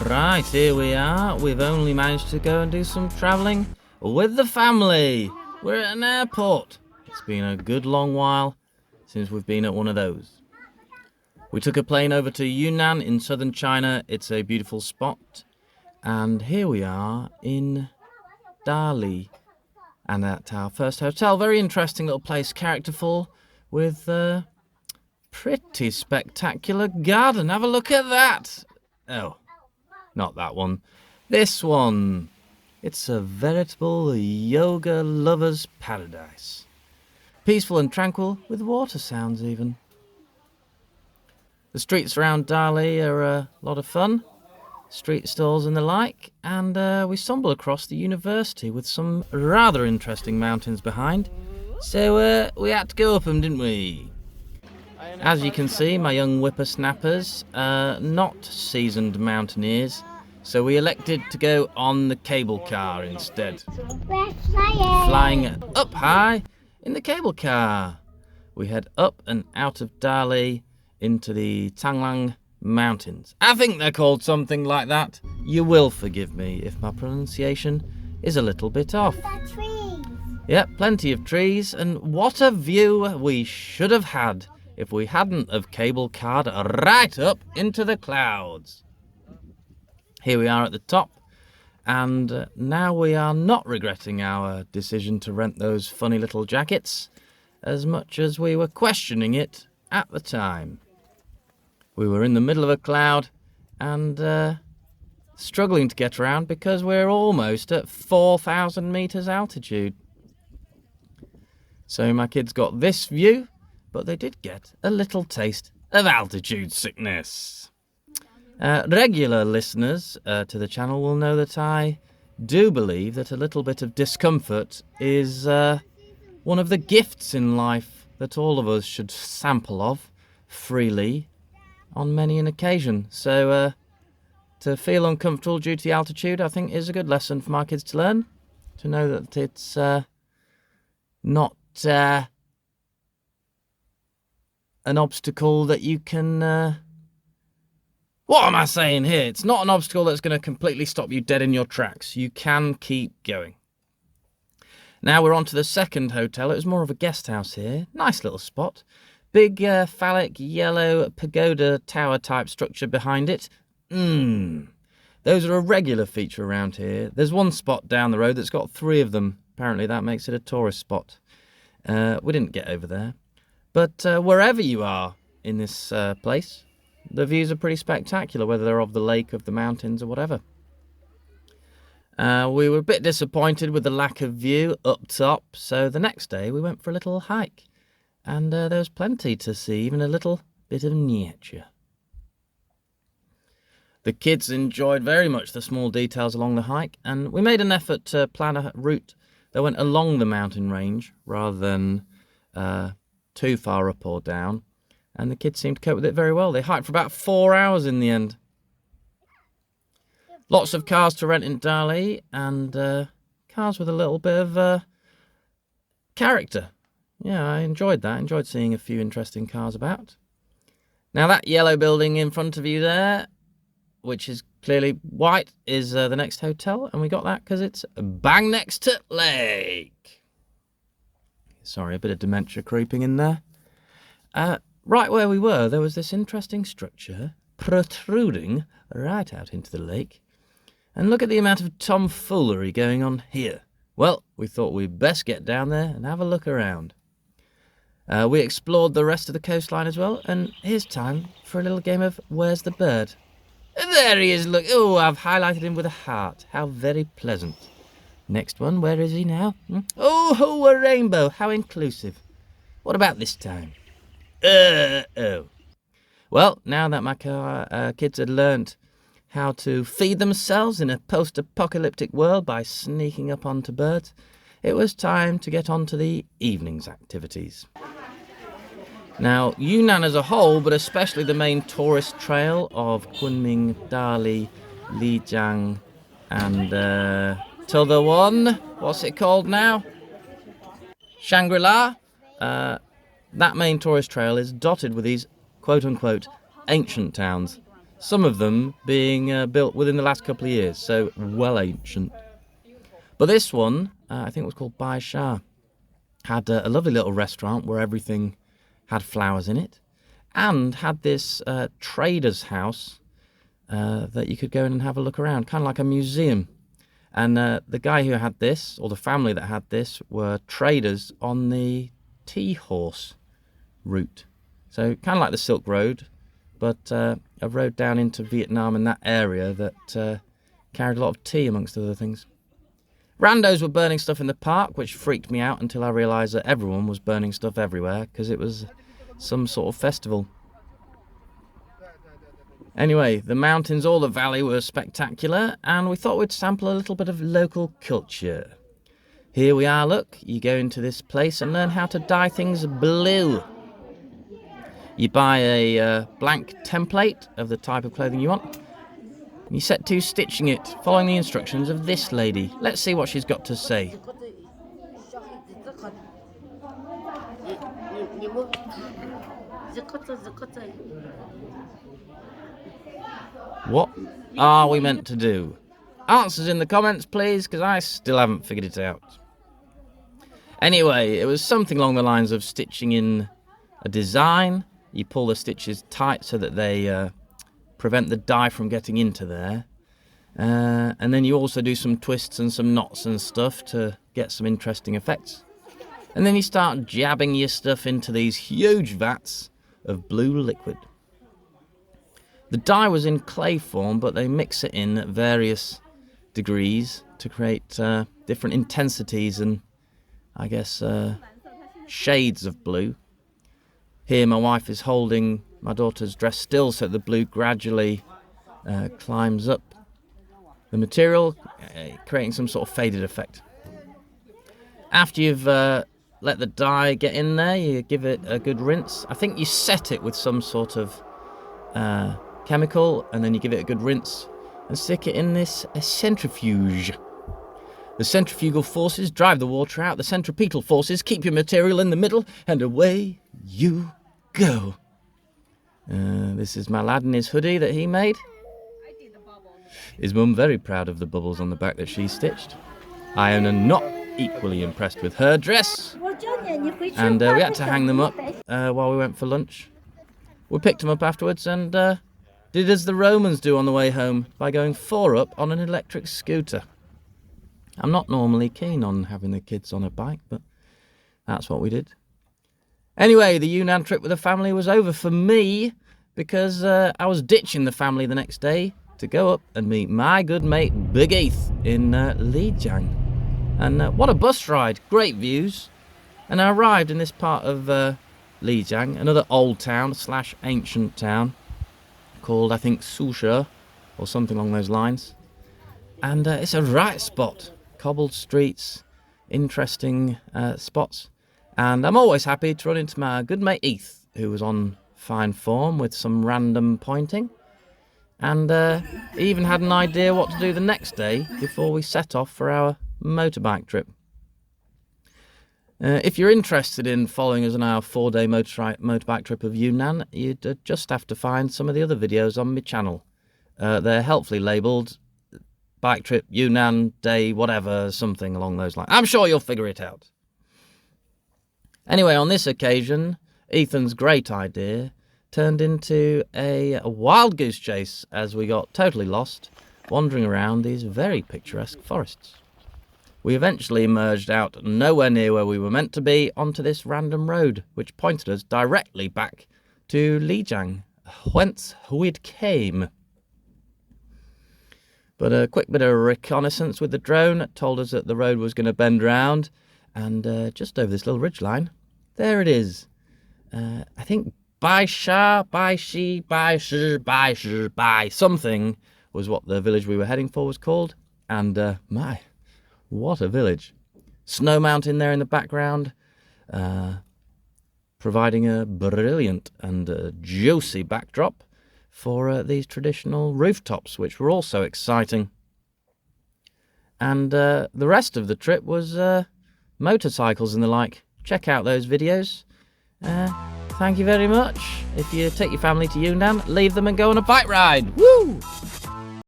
Right, here we are. We've only managed to go and do some travelling with the family. We're at an airport. It's been a good long while since we've been at one of those. We took a plane over to Yunnan in southern China. It's a beautiful spot. And here we are in Dali. And at our first hotel. Very interesting little place, characterful, with a pretty spectacular garden. Have a look at that. Oh, not that one. This one. It's a veritable yoga lover's paradise. Peaceful and tranquil, with water sounds even. The streets around Dali are a lot of fun. Street stalls and the like, and we stumbled across the university with some rather interesting mountains behind. So we had to go up them, didn't we? As you can see, my young whippersnappers are not seasoned mountaineers, so we elected to go on the cable car instead. Flying up high in the cable car. We head up and out of Dali into the Tanglang Mountains. I think they're called something like that. You will forgive me if my pronunciation is a little bit off. Yep, plenty of trees, and what a view we should have had if we hadn't have cable carred right up into the clouds. Here we are at the top, and now we are not regretting our decision to rent those funny little jackets as much as we were questioning it at the time. We were in the middle of a cloud and struggling to get around because we're almost at 4,000 meters altitude. So my kids got this view, but they did get a little taste of altitude sickness. Regular listeners to the channel will know that I do believe that a little bit of discomfort is one of the gifts in life that all of us should sample of freely on many an occasion. So to feel uncomfortable due to the altitude, I think, is a good lesson for my kids to learn. To know that it's not an obstacle that you can... What am I saying here? It's not an obstacle that's going to completely stop you dead in your tracks. You can keep going. Now we're on to the second hotel. It was more of a guest house here. Nice little spot. Big phallic yellow pagoda tower type structure behind it. Those are a regular feature around here. There's one spot down the road that's got 3 of them. Apparently that makes it a tourist spot. We didn't get over there. But wherever you are in this place, the views are pretty spectacular, whether they're of the lake, of the mountains, or whatever. We were a bit disappointed with the lack of view up top, so the next day we went for a little hike. And there was plenty to see, even a little bit of nature. The kids enjoyed very much the small details along the hike, and we made an effort to plan a route that went along the mountain range rather than too far up or down. And the kids seemed to cope with it very well. They hiked for about 4 hours in the end. Lots of cars to rent in Dali, and cars with a little bit of character. Yeah, I enjoyed that. I enjoyed seeing a few interesting cars about. Now that yellow building in front of you there, which is clearly white, is the next hotel. And we got that because it's bang next to lake. Sorry, a bit of dementia creeping in there. Right where we were, there was this interesting structure protruding right out into the lake. And look at the amount of tomfoolery going on here. Well, we thought we'd best get down there and have a look around. We explored the rest of the coastline as well, and here's time for a little game of Where's the Bird? There he is, look. Oh, I've highlighted him with a heart. How very pleasant. Next one, where is he now? Oh, a rainbow. How inclusive. What about this time? Oh. Well, now that my kids had learnt how to feed themselves in a post-apocalyptic world by sneaking up onto birds, it was time to get on to the evening's activities. Now, Yunnan as a whole, but especially the main tourist trail of Kunming, Dali, Lijiang, and t'other one, what's it called now? Shangri-La. That main tourist trail is dotted with these quote-unquote ancient towns. some of them being built within the last couple of years, so well ancient. But this one, I think it was called Bai Sha, had a lovely little restaurant where everything had flowers in it, and had this trader's house that you could go in and have a look around, kind of like a museum. And the guy who had this, or the family that had this, were traders on the tea horse route. So kind of like the Silk Road, but a road down into Vietnam and that area that carried a lot of tea amongst other things. Randos were burning stuff in the park, which freaked me out until I realised that everyone was burning stuff everywhere because it was some sort of festival. Anyway, the mountains or the valley were spectacular, and we thought we'd sample a little bit of local culture. Here we are, look, you go into this place and learn how to dye things blue. You buy a blank template of the type of clothing you want. You set to stitching it, following the instructions of this lady. Let's see what she's got to say. What are we meant to do? Answers in the comments, please, because I still haven't figured it out. Anyway, it was something along the lines of stitching in a design. You pull the stitches tight so that they prevent the dye from getting into there. And then you also do some twists and some knots and stuff to get some interesting effects. And then you start jabbing your stuff into these huge vats of blue liquid. The dye was in clay form, but they mix it in at various degrees to create different intensities and, I guess, shades of blue. Here my wife is holding my daughter's dress still so the blue gradually climbs up the material, creating some sort of faded effect. After you've let the dye get in there, you give it a good rinse. I think you set it with some sort of chemical, and then you give it a good rinse and stick it in this centrifuge. The centrifugal forces drive the water out, the centripetal forces keep your material in the middle, and away you go. This is my lad in his hoodie that he made. His mum very proud of the bubbles on the back that she stitched. I am not equally impressed with her dress, and we had to hang them up while we went for lunch. We picked them up afterwards and did as the Romans do on the way home by going 4 up on an electric scooter. I'm not normally keen on having the kids on a bike, but that's what we did. Anyway, the Yunnan trip with the family was over for me because I was ditching the family the next day to go up and meet my good mate Big Heath in Lijiang. And what a bus ride, great views. And I arrived in this part of Lijiang, another old town / ancient town called, I think, Susha or something along those lines. And it's a right spot, cobbled streets, interesting spots. And I'm always happy to run into my good mate Heath, who was on fine form with some random pointing. And he even had an idea what to do the next day before we set off for our motorbike trip. If you're interested in following us on our 4-day motorbike trip of Yunnan, you'd just have to find some of the other videos on my channel. They're helpfully labelled Bike Trip Yunnan Day whatever, something along those lines. I'm sure you'll figure it out. Anyway, on this occasion, Ethan's great idea turned into a wild goose chase as we got totally lost, wandering around these very picturesque forests. We eventually emerged out nowhere near where we were meant to be onto this random road, which pointed us directly back to Lijiang, whence we'd came. But a quick bit of reconnaissance with the drone told us that the road was going to bend round, and just over this little ridgeline, there it is. I think Bai Sha, Bai Shi, Bai Shi, Bai Shi, Bai something was what the village we were heading for was called, and my, what a village. Snow Mountain there in the background, providing a brilliant and juicy backdrop for these traditional rooftops, which were also exciting. And the rest of the trip was motorcycles and the like. Check out those videos. thank you very much. If you take your family to Yunnan, leave them and go on a bike ride. Woo!